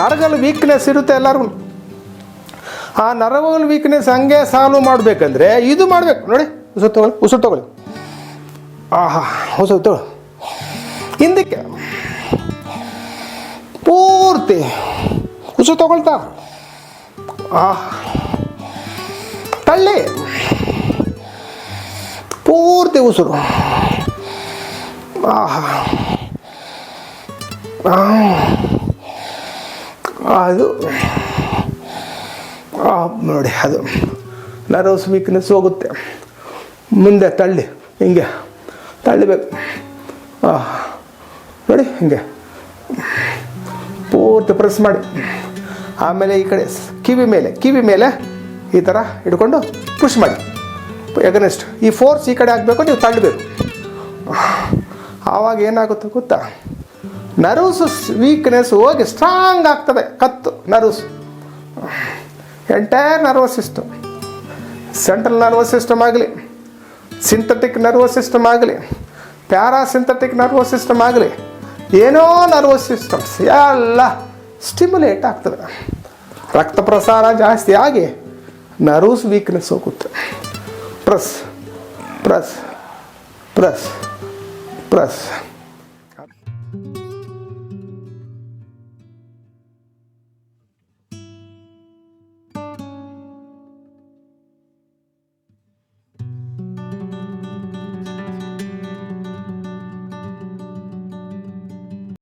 ನರಗಳು ವೀಕ್ನೆಸ್ ಇರುತ್ತೆ ಎಲ್ಲರಿಗೂ. ಆ ನರಗಳು ವೀಕ್ನೆಸ್ ಹಂಗೆ ಸಾಲ್ವ್ ಮಾಡಬೇಕಂದ್ರೆ ಇದು ಮಾಡಬೇಕು ನೋಡಿ. ಉಸಿರು ತಗೊಳ್ಳಿ. ಆಹಾ, ಉಸಿರು ತಗೊಳ್ಳಿ. ಹಿಂದಕ್ಕೆ ಪೂರ್ತಿ ಉಸಿರು ತಗೊಳ್ತಾ ತಳ್ಳಿ, ಪೂರ್ತಿ ಉಸಿರು. ಅದು ನೋಡಿ, ಅದು ನರ್ವಸ್ ವೀಕ್ನೆಸ್ ಹೋಗುತ್ತೆ. ಮುಂದೆ ತಳ್ಳಿ, ಹಿಂಗೆ ತಳ್ಳಿಬೇಕು. ನೋಡಿ, ಹಿಂಗೆ ಪೂರ್ತಿ ಪ್ರೆಸ್ ಮಾಡಿ. ಆಮೇಲೆ ಈ ಕಡೆ ಕಿವಿ ಮೇಲೆ ಈ ಥರ ಹಿಡ್ಕೊಂಡು ಪುಷ್ ಮಾಡಿ. ಎಗನೆಸ್ಟ್ ಈ ಫೋರ್ಸ್ ಈ ಕಡೆ ಆಗಬೇಕು, ನೀವು ತಳ್ಳಬೇಕು. ಆವಾಗ ಏನಾಗುತ್ತೆ ಗೊತ್ತಾ, ನರ್ವ್ಸ್ ವೀಕ್ನೆಸ್ ಹೋಗಿ ಸ್ಟ್ರಾಂಗ್ ಆಗ್ತದೆ. ಕತ್ತು nerves, entire nervous system, central nervous system ಆಗಲಿ, ಸಿಂಥೆಟಿಕ್ ನರ್ವಸ್ ಸಿಸ್ಟಮ್ ಆಗಲಿ, ಪ್ಯಾರಾಸಿಂಥೆಟಿಕ್ ನರ್ವಸ್ ಸಿಸ್ಟಮ್ ಆಗಲಿ, ಏನೋ ನರ್ವಸ್ ಸಿಸ್ಟಮ್ಸ್ ಎಲ್ಲ ಸ್ಟಿಮ್ಯುಲೇಟ್ ಆಗ್ತದೆ. ರಕ್ತ ಪ್ರಸಾರ ಜಾಸ್ತಿ ಆಗಿ ನರ್ವ್ಸ್ ವೀಕ್ನೆಸ್ ಹೋಗುತ್ತೆ. Press press press press